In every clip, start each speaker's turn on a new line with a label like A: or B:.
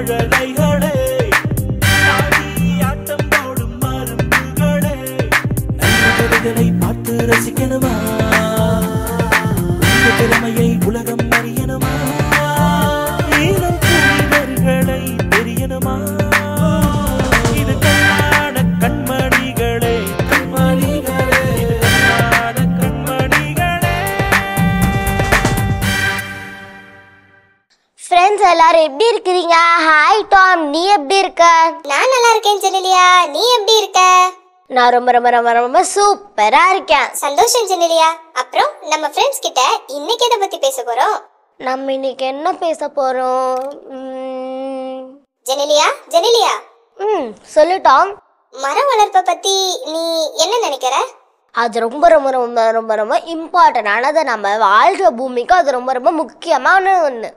A: மழலைகளே, ஆட்டம் போடும் மருந்துகளே, நல்ல கதைகளை பார்த்து ரசிக்கணுமா? உங்க திறமையை உலகம் அறியணுமா? இளம் புலிவர்களை தெரியணுமா? இது கண்ணான கண்மணிகளே, கண்மணிகளே, இது கண்ணான கண்மணிகளே.
B: ஃப்ரெண்ட்ஸ் எல்லாரும் எப்படி இருக்கிறீங்க? ஹாய் டாம், நீ எப்படி இருக்க?
C: நான் நல்லா இருக்கேன் ஜெனிலியா, நீ எப்படி இருக்க?
B: நான் ரொம்ப ரொம்ப ரொம்ப ரொம்ப சூப்பரா இருக்கேன்.
C: சந்தோஷம் ஜெனிலியா. அப்புறம் நம்ம ஃப்ரெண்ட்ஸ் கிட்ட இன்னைக்கு எதை பத்தி பேச போறோம்?
B: நம்ம இன்னைக்கு என்ன பேச போறோம்?
C: ஜெனிலியா ஜெனிலியா
B: சொல்லு டாம்.
C: மரம் வளர்ப்பை பத்தி நீ என்ன நினைக்கிற?
B: அது ரொம்ப ரொம்ப ரொம்ப ரொம்ப ரொம்ப இம்பார்ட்டன்டானது. நம்ம வாழ்ற பூமிக்கு அது ரொம்ப ரொம்ப முக்கியமான ஒன்று.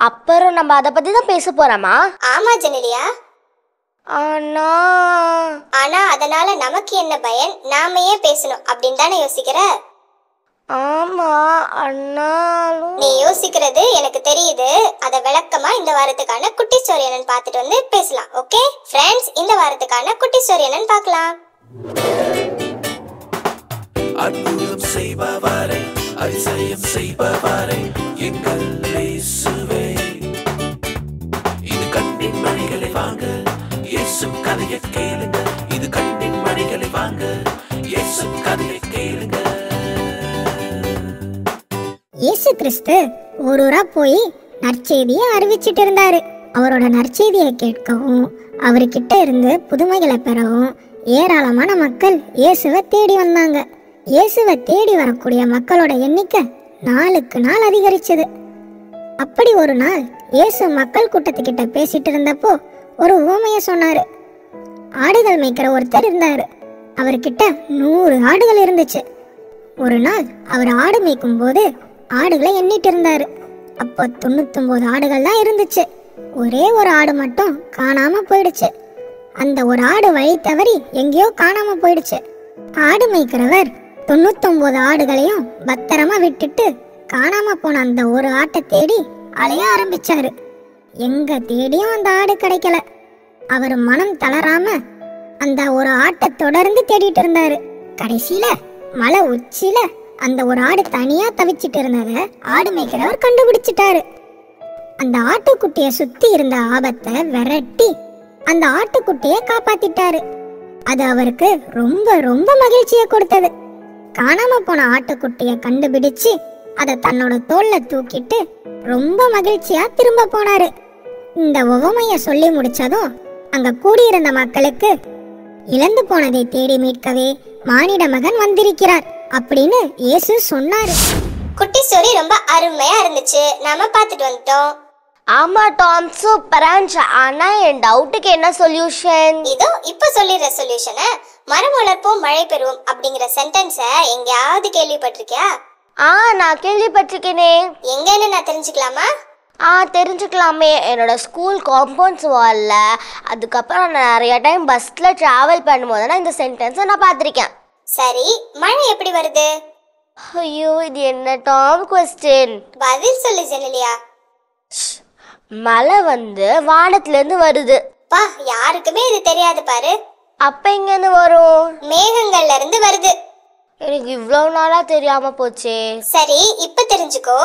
B: அப்புறம் நம்ம அதை பத்தி தான் பேச போறோமா?
C: ஆமா ஜெனிலியா. ஆனா அதனால நமக்கு என்ன பயன்? நாம ஏன் பேசணும் அப்படின்னு தானே யோசிக்கிற?
B: ஆமா, ஆனாலும்
C: நீ யோசிக்கிறது எனக்கு தெரியுது. அத விளக்கமா இந்த வாரத்துக்கான குட்டி ஸ்டோரி என்னன்னு பார்த்துட்டு வந்து பேசலாம். ஓகே ஃப்ரெண்ட்ஸ், இந்த வாரத்துக்கான குட்டி ஸ்டோரி என்னன்னு பார்க்கலாம்.
A: அற்புதம் செய்பவரே, அதிசயம் செய்பவரே, எங்கள் இயேசுவே. இது கண்ணின் மணிகளை வாங்க, இயேசு கதையை கேளுங்க. இது கண்ணின் மணிகளை வாங்க, இயேசு கதையை கேளுங்க.
D: இயேசு கிறிஸ்து ஊரூரா போய் நற்செய்தியை அறிவிச்சிட்டு இருந்தாரு. அவரோட நற்செய்தியை கேட்கவும் அவர்கிட்ட இருந்து புதுமைகளை பெறவும் ஏராளமான மக்கள் இயேசுவை தேடி வந்தாங்க. இயேசுவை தேடி வரக்கூடிய மக்களோட எண்ணிக்கை நாளுக்கு நாள் அதிகரிச்சது. அப்படி ஒரு நாள் இயேசு மக்கள் கூட்டத்துக்கிட்ட பேசிட்டு இருந்தப்போ ஒரு உவமையை சொன்னாரு. ஆடுகள் மேய்க்கிற ஒருத்தர் இருந்தாரு. அவர்கிட்ட 100 ஆடுகள் இருந்துச்சு. ஒரு நாள் அவர் ஆடு மேய்க்கும் போது ஆடுகளை எண்ணிட்டு இருந்தாரு. அப்போ 99 ஆடுகள் தான் இருந்துச்சு. ஒரே ஒரு ஆடு மட்டும் காணாம போயிடுச்சு. அந்த ஒரு ஆடு வழி தவறி எங்கேயோ காணாம போயிடுச்சு. ஆடு மேய்க்கிறவர் 99 ஆடுகளையும் பத்திரமா விட்டுட்டு காணாம போன அந்த ஒரு ஆட்டை தேடி அலைய ஆரம்பிச்சாரு. எங்க தேடியும் அந்த ஆடு கிடைக்கல. அவர் மனம் தளராம அந்த ஒரு ஆட்டை தொடர்ந்து தேடிட்டு இருந்தாரு. கடைசியில மலை உச்சியில அந்த ஒரு ஆடு தனியா தவிச்சிட்டு இருந்தத ஆடு மேய்க்கிறவர் கண்டுபிடிச்சிட்டாரு. அந்த ஆட்டுக்குட்டிய சுத்தி இருந்த ஆபத்தை விரட்டி அந்த ஆட்டுக்குட்டிய காப்பாத்திட்டாரு. அது அவருக்கு ரொம்ப ரொம்ப மகிழ்ச்சியை கொடுத்தது. காணாம போன ஆட்டுக்குட்டிய கண்டுபிடிச்சு அதை தன்னோட தோல்ல தூக்கிட்டு ரொம்ப மகிழ்ச்சியா திரும்ப போனாரு. இந்த உவமைய சொல்லி முடிச்சதும் அங்க கூடியிருந்த மக்களுக்கு இழந்து போனதை தேடி மீட்கவே மானிட மகன் வந்திருக்கிறார் அப்படின்னு இயேசு சொன்னாரு.
C: குட்டி ஸ்டோரி ரொம்ப அருமையா இருந்துச்சு. நாம பார்த்துட்டு வந்துட்டோம்.
B: ஆமா டாம், சூப்பரா இருந்துச்சு. ஆனா என் டவுட்டுக்கு என்ன சொல்யூஷன்?
C: இதோ இப்ப சொல்லிடுற சொல்யூஷனை. மரம் வளர்ப்போம் மழை பெறுவோம் அப்படிங்கிற சென்டென்ஸை எங்கேயாவது கேள்விப்பட்டிருக்கியா?
B: நான் கேள்விப்பட்டிருக்கேனே.
C: எங்கன்னு நான் தெரிஞ்சுக்கலாமா?
B: தெரிஞ்சுக்கலாமே. என்னோட ஸ்கூல் காம்பவுண்ட்ஸ் வால்ல, அதுக்கப்புறம் நான் நிறைய டைம் பஸ்ல டிராவல் பண்ணும்போது இந்த சென்டென்ஸை நான் பார்த்துருக்கேன்.
C: சரி, மழை எப்படி வருது?
B: ஐயோ, இது என்ன டாம் கொஸ்டின்?
C: பதில் சொல்லு ஜெனிலியா.
B: மழை வானத்துல இருந்து வருது.
C: பா, யாருக்குமே இது தெரியாது பாரு.
B: அப்ப எங்க இருந்து வரும்?
C: மேகங்கள்ல இருந்து வருது.
B: எனக்கு இவ்வளவு நாளா தெரியாம போச்சே.
C: சரி, இப்ப தெரிஞ்சுக்கோ.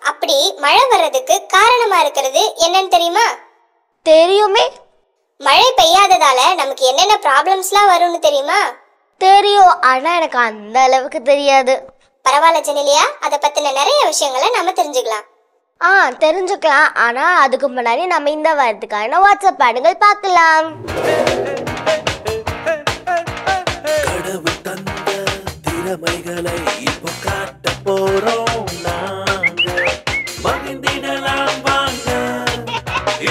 C: அப்படி மழை வர்றதுக்கு காரணமா இருக்கிறது என்னன்னு தெரியுமா?
B: தெரியுமே.
C: மழை பெய்யாததால நமக்கு என்னென்ன ப்ராப்ளம்ஸ்லாம் வரும்னு தெரியுமா?
B: தெரியும், ஆனா எனக்கு அந்த அளவுக்கு தெரியாது.
C: பரவாயில்ல ஜெனிலியா, அதை பத்தின நிறைய விஷயங்களை நம்ம தெரிஞ்சுக்கலாம்.
B: தெரிஞ்சுக்கலாம். ஆனா அதுக்கு முன்னாடி நம்ம இந்த வாரத்துக்கான வாட்ஸ்அப் பாடங்கள் பார்க்கலாம்.
A: கடவுள் தந்த திறமைகளை இப்போ காட்ட போறோம் நாங்க. மகிழ்ந்திடலாம் வாங்க.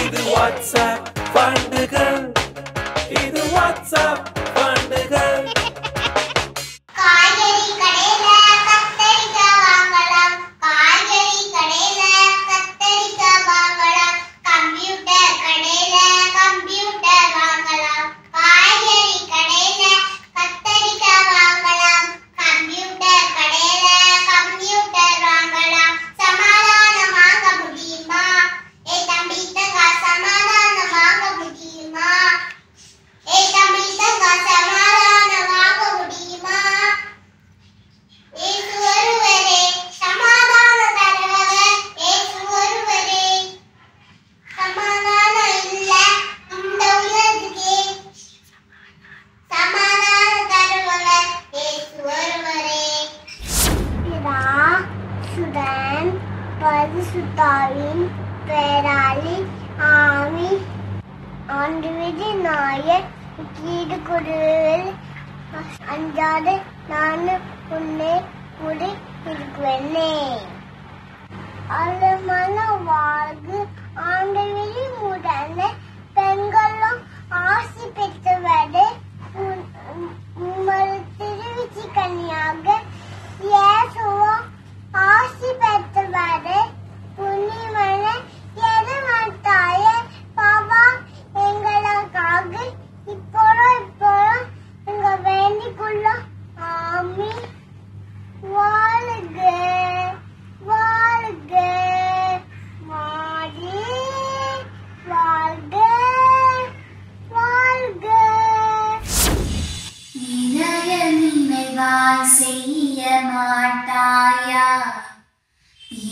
A: இது வாட்ஸ்அப் பாண்டுகள். இது வாட்ஸ்அப் பாண்டுகள்.
C: கம்ப்யூட்டர்
B: பரிசுத்தாவின் பேராளி ஆவி ஆண்டு நாயர் கீடு குருவில் அஞ்சாது நான் உன்னை முடி இருக்குவேனே. அலமன வாழ்வு ஆண்டவரி உடனே பெண்களும் ஆசி பெற்றவரே உமது திருவிச்சி கன்னியாக இயேசுவும் ஆசி பெற்றவரே புனிமன எருமத்தாய பாபா எங்களுக்காக இப்போதும் எங்க வேண்டிக்குள்ள ஆமி. வாழ்க வாழ்க மாறி வாழ்க வாழ்க.
E: இதய நினைவாய் செய்ய மாட்டாயா,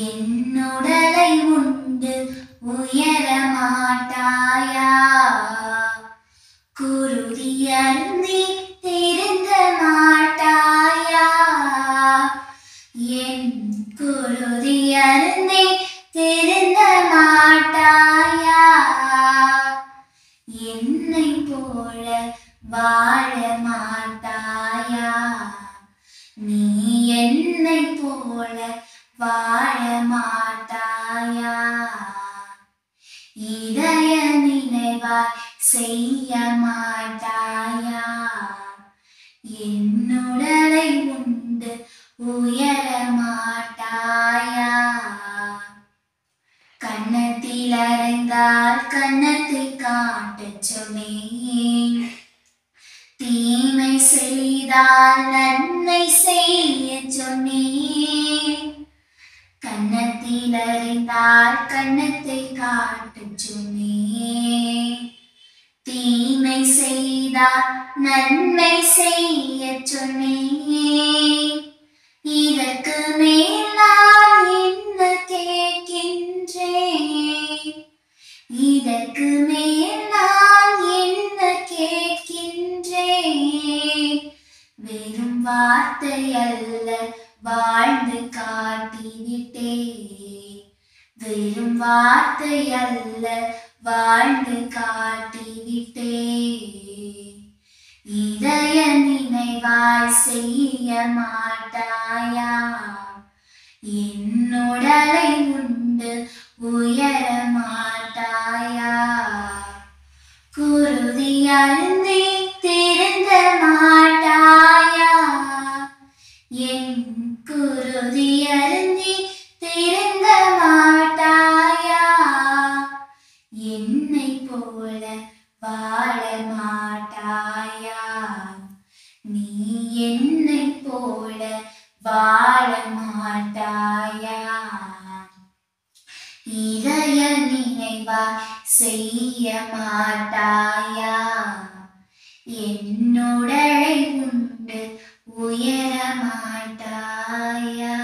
E: என்னுடலை உண்டு உயர மாட்டாயா, குருதி அருந்தி திருந்த மாட்டாயா, என் குருதி அருந்தி திருந்த மாட்டாயா, என்னை போல வாழ மாட்டாயா, நீ என்னை போல வாழ மாட்டாயா, இதய நினைவாய் செய்ய மாட்டாயா, என்னுடலை உண்டு உயர மாட்டாயா, கன்னத்தில் அறைந்தால் கன்னத்தை காட்டச் சொன்னேன், தீமை செய்தால் நன்மை செய்ய சொன்னேன், கன்னத்தில் அறிந்தால் கன்னத்தை காட்டச் சொன்னேன், தீமை செய்தால் நன்மை செய்ய சொன்னேன், இதற்கு மேல் நான் என்ன கேட்கின்றேன், இதற்கு மேல் நான் என்ன கேட்கின்றேன், வெறும் வார்த்தை அல்ல வாழ்ந்து காட்டிவிட்டே, வெறும் வார்த்தை அல்ல வாழ்ந்து காட்டிவிட்டே, இதய நினைவாய் செய்ய மாட்டாயா, என்னுடலை உண்டு உயர மாட்டாயா, குருதி அருந்தி திருந்த மாட்டாயா, என் குருதி அருந்தி திருந்த மாட்டாயா, என்னை போல வாழ மாட்டாயா, நீ என்னை போல வாழ மாட்டாயா, இதய நினைவாய் செய்ய மாட்டாயா, என்னுடலை உண்டு உயர மாட்டாயா.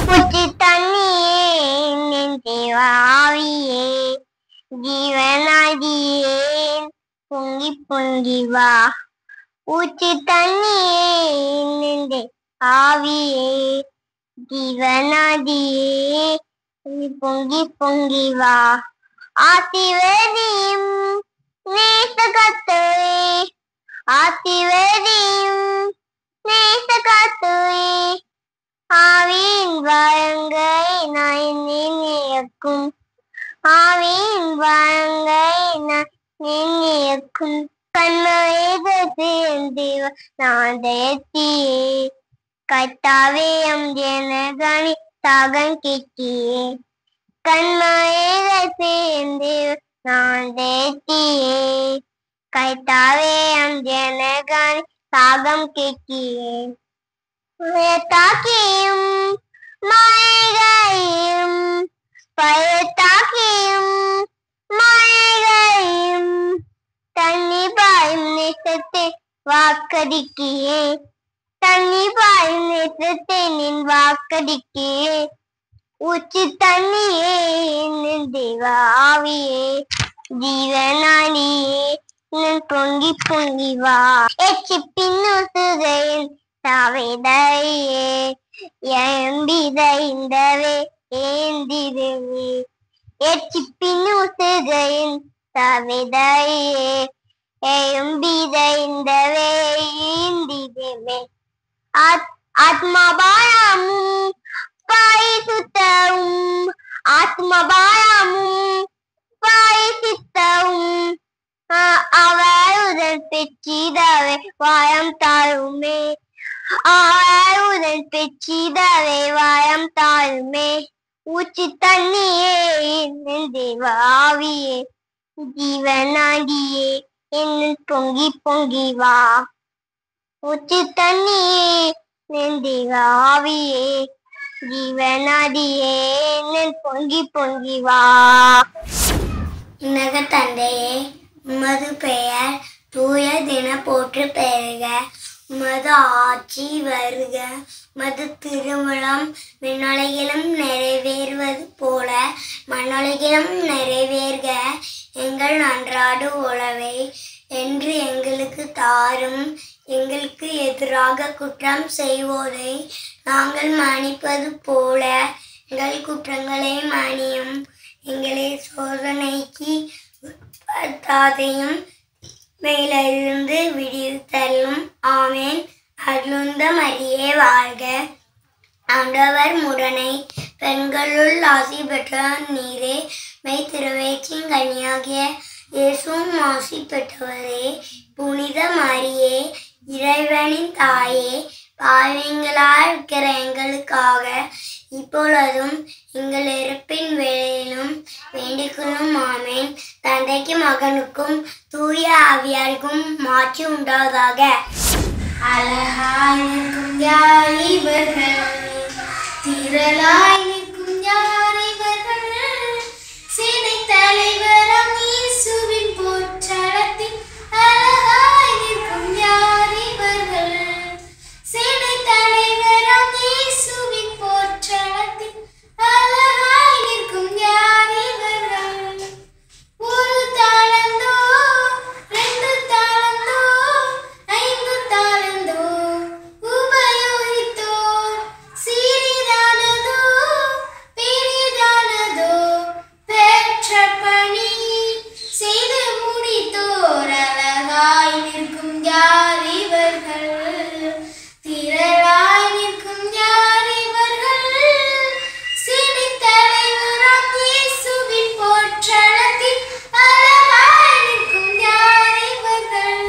B: புத்தி தண்ணியே நெஞ்சேவாவியே ஜீவனாதியேன் பொங்கி பொங்கி வா, ஊற்றி தண்ணியே நெஞ்சே ஆவியே ஜீவனாதியே பொங்கி பொங்கி வா, ஆத்தி வேதியும் நேச கத்துவே, ஆத்தி வேதியும் நேச கத்துவே, ஆவியின் வரங்கை நான் நினைக்கும், ஆவியின் வரங்கை நான் நினைக்கும், கண்மேக சேர்ந்தேவ நாதயத்தியே, கட்டாவேயம் ஜனகணி தாகம் கிட்டியே, கண்மேக சேர்ந்தேவ நாதயத்தியே, கட்டாவேயம் ஜனகணி தாகம் கிட்டியே, பயத்தாக்கியும் மழைகையும் பயத்தாக்கியும் மழைகையும் தண்ணி பாயும் நேசத்தை வாக்கடிக்கியே, தண்ணி பாயும் நேசத்தை நின் வாக்கடிக்கியே, ஊற்றி தண்ணியே நின் தேவ ஆவியே ஜீவனாடியே நின் பொங்கி பொங்கி வா, எச்சி பின்னுசுகையின் சாவைதையே எம்பிதைந்தவே ஏந்திடுமே எச்சிப்பின்னு உசுகையின் தவிதையே எறும்பிதைந்தவே ஈந்திடுமே ஆத்மபாயமும் பரிசுத்தமும் ஆத்மபாயமும் பரிசுத்தமும் அவருடன் பெற்றிடவே வாயம் தாழுமே அவருடன் பெற்றிடவே வாயம் தாழுமே ஊச்சி தண்ணியே தேவாவியே ஜீவனாடியே என்ன பொங்கி பொங்கி வா ஊச்சி தண்ணியே தேவாவியே ஜீவனாடியே என்ன பொங்கி பொங்கி வா.
F: உன்னத தந்தையே, உமது பெயர் தூய தின போற்று பெறுக. உமது ஆட்சி வருக. உமது திருவுளம் விண்ணுலகிலும் நிறைவேறுவது போல மண்ணுலகிலும் நிறைவேறுக. எங்கள் அன்றாட உணவை என்று எங்களுக்கு தாரும். எங்களுக்கு எதிராக குற்றம் செய்வோரை நாங்கள் மன்னிப்பது போல எங்கள் குற்றங்களை மன்னியும். எங்களை சோதனைக்கு உட்படுத்தாதையும் மேலிருந்து விடுவித்தள்ளும். ஆமேன். அருளுந்த மரியே வாழ்க. ஆண்டவர் முரணை பெண்களுள் ஆசி பெற்ற நீரே. மெய் திருவேற்றின் கன்னியாகிய இயேசுவும் ஆசி பெற்றவரே. புனித மரியே, இறைவனின் தாயே, பாவிங்களாய் இருக்கிற எங்களுக்காக இப்பொழுதும் எங்கள் இறப்பின் வேளையிலும் வேண்டிக்கொள்ளும். ஆமேன். தந்தைக்கும் மகனுக்கும் தூய ஆவியாருக்கும் மாற்றி உண்டாவதாக.
E: அழகாய் நிற்கும் யார் இவர்கள், திரளாய் நிற்கும் யார் இவர்கள், சேனை தலைவராம் இயேசுவின் போற்றடத்தில் அழகாய் நிற்கும் யார் இவர்கள், சேனை தலைவராம் இயேசுவின் போற்றடத்தில் அழகாய் நிற்கும் யார் இவர்கள். ஒரு தாளந்தோ, ரெண்டு தாளந்தோ, ஐந்து தாளந்தோ உபயோகித்தோர், சிறிதானதோ பெரிதானதோ பெற்ற பணி செய்து முடித்தோர், அழகாய் நிற்கும் யார் இவர்கள், திரளாய் நிற்கும் யார் இவர்கள், சேனை தலைவராம் இயேசுவின் போற்றடத்தில் அழகாய் நிற்கும் யார் இவர்கள்.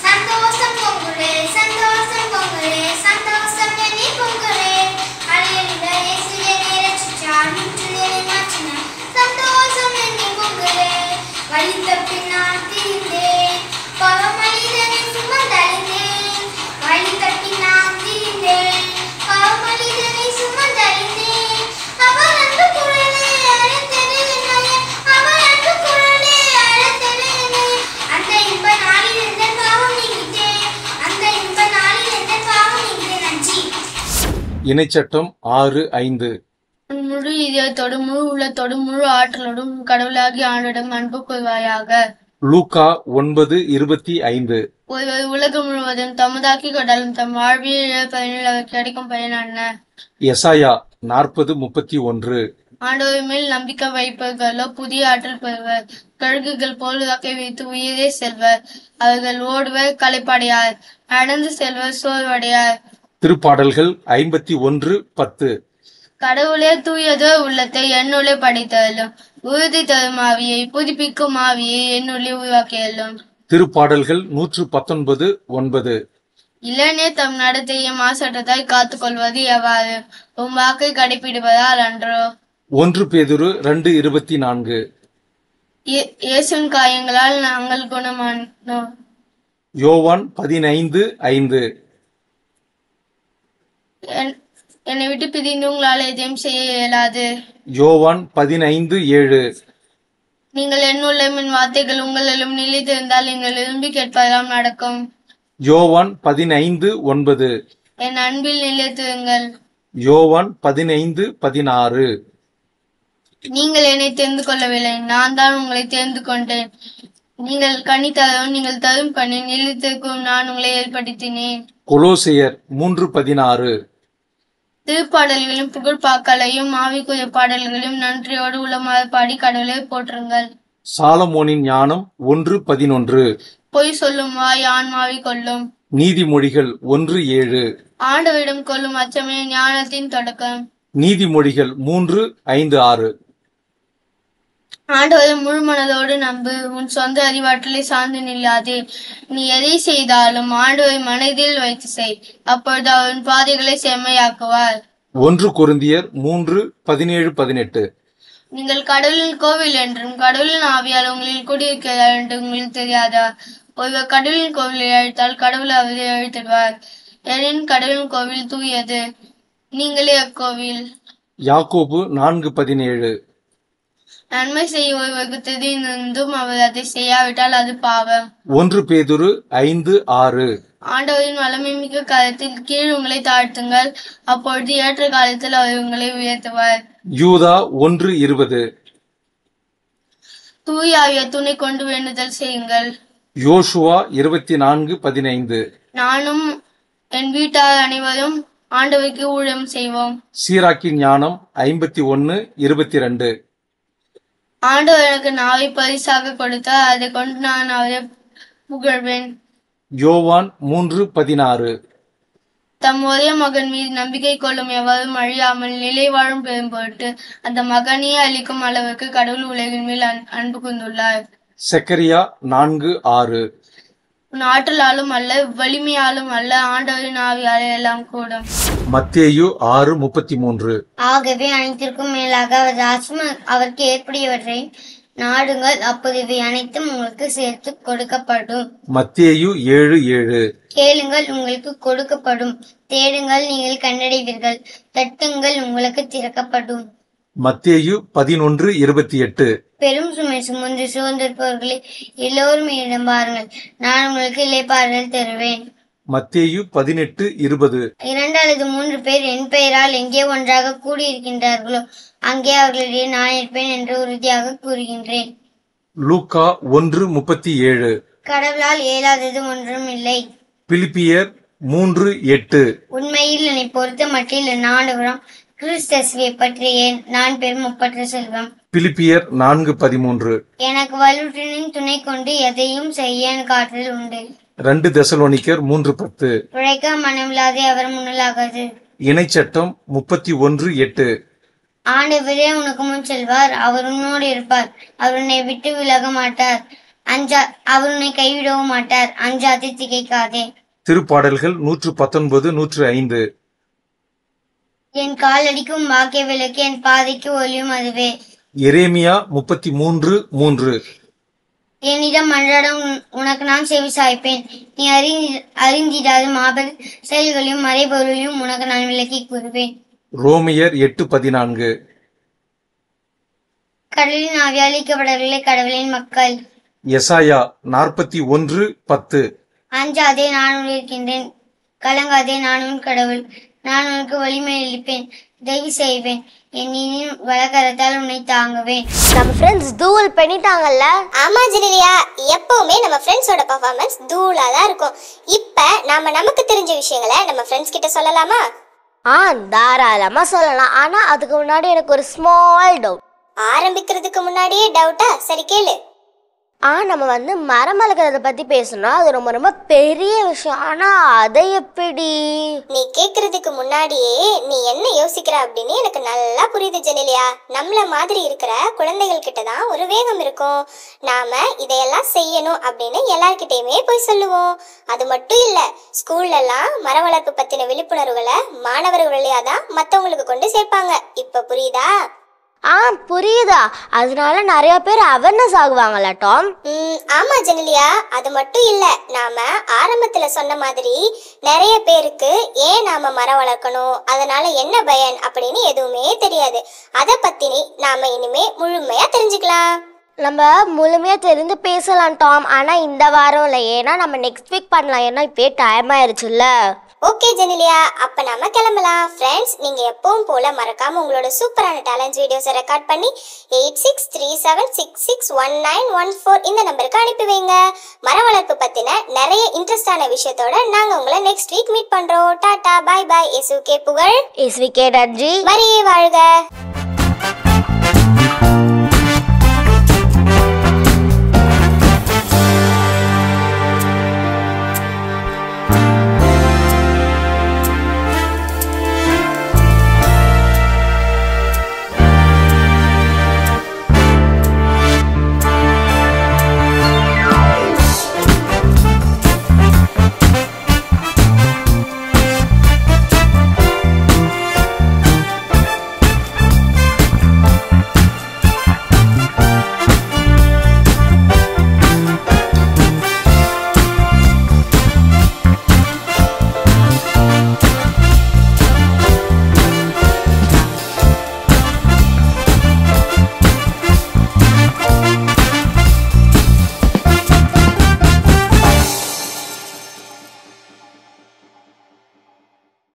E: சந்தோஷம் பொங்குலே, சந்தோஷம் பொங்குலே, சந்தோஷம் என்னை பொங்குலே, அலையலிட இயேசு என்னை ரட்சித்தார், முற்றிலும் என்னை மாற்றினார். சந்தோஷம் என்னை பொங்குலே, வழி தப்பி நான் திரிந்தேன், பாவமனிதனை சுமந்தழிந்தேன், வழி தப்பி நான் திரிந்தேன், பாவமனிதனை சுமந்தழிந்தேன். அவர் அன்பு குரலே அழைத்தது என்னையே, அவர் அன்பு குரலே அழைத்தது என்னையே. அந்த இன்ப நாளில் எந்த பாவம் நீங்கிட்டேன், அந்த இன்ப நாளில் எந்த பாவம் நீங்கிட்டேன். நன்றி.
G: இணைச்சட்டம் 6:5.
H: உன் முழு இதயத்தோடும் முழு உள்ளத்தோடும் முழு ஆற்றலோடும் கடவுளாகி ஆண்டிடம் அன்பு கொள்வாயாக.
G: லூக்கா 9:25.
H: ஒருவர் உலகம் முழுவதும் தமதாக்கி கொண்டாலும் தம் வாழ்வியல் இழப்பதனில் அவர் கிடைக்கும் பயன் என்ன?
G: எசாயா 40:31.
H: ஆண்டவர் மேல் நம்பிக்கை வைப்பவர்களோ புதிய ஆற்றல் பெறுவர். கழுகுகள் போல் இறக்கை வைத்து உயிரே செல்வர். அவர்கள் ஓடுவர் களைப்படையார், நடந்து செல்வர் சோர்வடையார்.
G: திருப்பாடல்கள் 51:10.
H: கடவுளே தூயதோ உள்ளத்தை என்னுள்ளே படைத்தலும், உறுதி தரும் ஆவியை புதுப்பிக்கும் ஆவியை என்னுள்ளே உருவாக்கியலும்.
G: திருப்பாடல்கள் 119:9.
H: இளைஞர் தம் நடத்தையை மாசற்றத்தாய் காத்துக் கொள்வது எவ்வாறு? உம் வாக்கை கடைபிடிப்பதால் அன்றோ?
G: 1 பேதுரு 2:24.
H: இயேசுவின் காயங்களால் நாங்கள் குணமானோம்.
G: யோவான் 15:5.
H: என்னை விட்டு பிரிந்து உங்களால் எதையும் செய்ய இயலாது.
G: யோவான் 15:7.
H: நீங்கள் என்னுள்ள என் வார்த்தைகள் உங்களிலும் நிலைத்திருந்தால் நீங்கள் விரும்பி கேட்பதெல்லாம் நடக்கும்.
G: யோவான் 15:9.
H: என் அன்பில் நிலைத்திருங்கள்.
G: யோவான் 15:16.
H: நீங்கள் என்னை தெரிந்து கொள்ளவில்லை, நான் தான் உங்களை தெரிந்து கொண்டேன். நீங்கள் கனி தரவும் நீங்கள் தரும் கனி நிலைத்திருக்கும் நான் உங்களை ஏற்படுத்தினேன்.
G: கொலோசையர் 3:16.
H: திருப்பாடல்களையும் புகழ்பாக்களையும் ஆவிக்குரிய பாடல்களையும் நன்றியோடு உளமாற பாடி கடவுளை போற்றுங்கள்.
G: சாலமோனின் ஞானம் 1:11.
H: பொய் சொல்லும் வாய் ஆன்மாவை கொல்லும்.
G: நீதிமொழிகள் 1:7.
H: ஆண்டவரிடம் கொள்ளும் அச்சமே ஞானத்தின் தொடக்கம்.
G: நீதிமொழிகள் 3:5-6.
H: ஆண்டவரை முழு மனதோடு நம்பு, உன் சொந்த அறிவாற்றலை சார்ந்து நில்லாதே. நீ எதை செய்தாலும் ஆண்டவரை மனதில் வைத்து செய், அப்பொழுது அவரின் பாதைகளை செம்மையாக்குவார்.
G: 1 கொரிந்தியர் 3:17-18.
H: நீங்கள் கடவுளின் கோவில் என்றும் கடவுளின் ஆவியால் உங்களில் குடியிருக்கிறார் என்று உங்களுக்கு தெரியாதா? ஒருவர் கடவுளின் கோவிலை அழைத்தால் கடவுள் அவரை அழைத்திடுவார். எனினும் கடவுளின் கோவில் தூயது, நீங்களே அக்கோவில்.
G: யாக்கோபு 4:17.
H: நன்மை செய்ய ஒருவருக்கு தெரிந்தும் அவர் அதை செய்யாவிட்டால் அது பாவம்.
G: 1 பேதுரு 5:6.
H: ஆண்டவரின் வல்லமை மிக்க காலத்தில் கீழ் உங்களை தாழ்த்துங்கள், அப்பொழுது ஏற்ற காலத்தில் அவர் உங்களை உயர்த்துவார்.
G: யூதா 1:20.
H: தூய ஆவிய துணை கொண்டு வேண்டுதல் செய்யுங்கள்.
G: யோசுவா 24:15.
H: நானும் என் வீட்டார் அனைவரும் ஆண்டவருக்கு ஊழியம் செய்வோம்.
G: சீராக்கின் ஞானம் 51:22.
H: ஆண்டவர் எனக்கு நாவை பரிசாக கொடுத்தார், அதை கொண்டு நான் அவரை புகழ்வேன்.
G: யோவான் 3:16.
H: தம் ஒரே மகன் மீது நம்பிக்கை கொள்ளும் எவரும் அழியாமல் நிலை வாழும் பெரும் பொருட்டு அந்த மகனையே அளிக்கும் அளவுக்கு கடவுள் உலகின் மேல் அன்பு கூர்ந்துள்ளார்.
G: செக்கரியா 4:6.
H: உன் ஆற்றலாலும் அல்ல வலிமையாலும் அல்ல, ஆண்டவரின் ஆவியாலே எல்லாம் கூடும்.
G: மத்தேயு 6:33.
F: ஆகவே அனைத்திற்கும் மேலாக அவர் ராஜ்யம் அவருக்கு ஏற்புடையவற்றை நாடுங்கள், அப்போது இவை அனைத்தும் உங்களுக்கு சேர்த்து கொடுக்கப்படும்.
G: மத்தேயு 7:7.
F: கேளுங்கள், உங்களுக்கு கொடுக்கப்படும். தேடுங்கள், நீங்கள் கண்டடைவீர்கள். தட்டுங்கள், உங்களுக்கு திறக்கப்படும்.
G: மத்தேயு 11:28.
F: பெரும் சுமை சுமந்து சோர்ந்திருப்பவர்களே, எல்லோரும் என்னிடம் பாருங்கள், நான் உங்களுக்கு இளைப்பாறுதல் தருவேன்.
G: மத்தேயு 18:20.
F: 2 அல்லது 3 பேர் என் பெயரால் எங்கே ஒன்றாக கூடியிருக்கின்றார்களோ அங்கே அவர்களிடையே நான் இருப்பேன் என்று உறுதியாக கூறுகின்றேன்.
G: லூக்கா 1:37.
F: கடவுளால் இயலாதது ஒன்றும் இல்லை.
G: பிலிப்பியர் 3:8.
F: உண்மையில் என்னை பொறுத்த மட்டில் என் ஆண்டவரம் கிறிஸ்துவை பற்றிய நான் பெரும் ஒப்பற்ற செல்வம்.
G: பிலிப்பியர் 4:13.
F: எனக்கு வலுவினின் துணை கொண்டு எதையும் செய்ய எனக்கு ஆற்றல் உண்டு.
G: 2 தெசலோனிக்கர் 3:10.
F: உழைக்க மனமில்லாதே அவர் முன்னலாகாது.
G: இணைச்சட்டம் 31:8.
F: ஆண்டவரே உனக்கு முன் செல்வார், அவர் உன்னோடு இருப்பார், அவர் உன்னை விட்டு விலக மாட்டார், அவர் உன்னை கைவிடவும் மாட்டார், அஞ்சாதே திகைக்காதே.
G: திருப்பாடல்கள் 119, 105.
F: என் காலடிக்கும் வாக்கிய விளக்கு, என் பாதைக்கு ஒளியும் அதுவே.
G: எரேமியா 33:3.
F: என்னிடம் மன்றாடம் உனக்கு நான் செவி சாய்ப்பேன். நீ அறிந்திடாத மாபெரும் செயல்களையும் மறைபொருளையும் உனக்கு நான் விளக்கி கூறுவேன்.
G: ரோமியர் 8:14.
F: கடலின் ஆவியால் ஈர்க்கப்படவில்லை கடவுளின் மக்கள்.
G: எசாயா 41:10.
F: அஞ்சாதே, நான் உன் இருக்கின்றேன், கலங்காதே, நான் உன் கடவுள், நான் உனக்கு வலிமை அளிப்பேன், உதவி செய்வேன், என் வழக்கரத்தால் உன்னை தாங்குவேன்.
B: நம்ம ஃப்ரெண்ட்ஸ் தூள் பண்ணிட்டாங்கல்ல.
C: ஆமா ஜெனிலியா, எப்பவுமே நம்ம ஃப்ரெண்ட்ஸோட பர்ஃபார்மன்ஸ் தூளா தான் இருக்கும். இப்ப நாம நமக்கு தெரிஞ்ச விஷயங்களை நம்ம ஃப்ரெண்ட்ஸ் கிட்ட சொல்லலாமா?
B: தாராளமா சொல்லலாம். ஆனா அதுக்கு முன்னாடி எனக்கு ஒரு ஸ்மால் டவுட்.
C: ஆரம்பிக்கிறதுக்கு முன்னாடியே டவுட்டா? சரி கேளு.
B: நம்ம மரம் வளர்க்கறத பத்தி பேசணும். அது ரொம்ப ரொம்ப பெரிய விஷயம். ஆனா அதை எப்படி?
C: நீ கேக்குறதுக்கு முன்னாடியே நீ என்ன யோசிக்கிற அப்படின்னு எனக்கு நல்லா புரியுது ஜெனிலியா. நம்மள மாதிரி இருக்கிற குழந்தைகள் கிட்ட தான் ஒரு வேகம் இருக்கும். நாம இதையெல்லாம் செய்யணும் அப்படின்னு எல்லார்கிட்டயுமே போய் சொல்லுவோம். அது மட்டும் இல்ல, ஸ்கூல்ல எல்லாம் மர வளர்ப்பு பத்தின விழிப்புணர்வுகளை மாணவர்கள் வழியா தான் மத்தவங்களுக்கு கொண்டு சேர்ப்பாங்க. இப்ப புரியுதா?
B: புரியுதா? அதனால நிறைய பேர் அவேர்னஸ் ஆகுவாங்கல்ல டாம்?
C: ஆமா ஜெனிலியா, அது மட்டும் இல்ல, நாம ஆரம்பத்துல சொன்ன மாதிரி நிறைய பேருக்கு ஏன் நாம மரம் வளர்க்கணும், அதனால என்ன பயன் அப்படின்னு எதுவுமே தெரியாது. அத பத்தி நாம இனிமே முழுமையா தெரிஞ்சுக்கலாம்.
B: நம்ம முழுமையா தெரிந்து பேசலாம் டாம். ஆனா இந்த வாரம் இல்லை, ஏன்னா நம்ம நெக்ஸ்ட் வீக் பண்ணலாம். ஏன்னா இப்பயே டைம் ஆயிருச்சுல்ல.
C: ஓகே ஜெனிலியா, அப்ப நாம கிளம்பலாம். ஃப்ரெண்ட்ஸ், நீங்க எப்பவும் போல மறக்காம உங்களோட சூப்பரான டேலண்ட்ஸ் வீடியோஸை ரெக்கார்ட் பண்ணி 8637661914 இந்த நம்பருக்கு அனுப்பி வைங்க. மரம் வளர்ப்பு பத்தின நிறைய இன்ட்ரெஸ்டான விஷயத்தோட நாங்க உங்களை நெக்ஸ்ட் வீக் மீட் பண்றோம். Tata, by by. இயேசுக்கே புகழ்,
B: இயேசுக்கே நன்றி.
C: மரியே வாழ்க.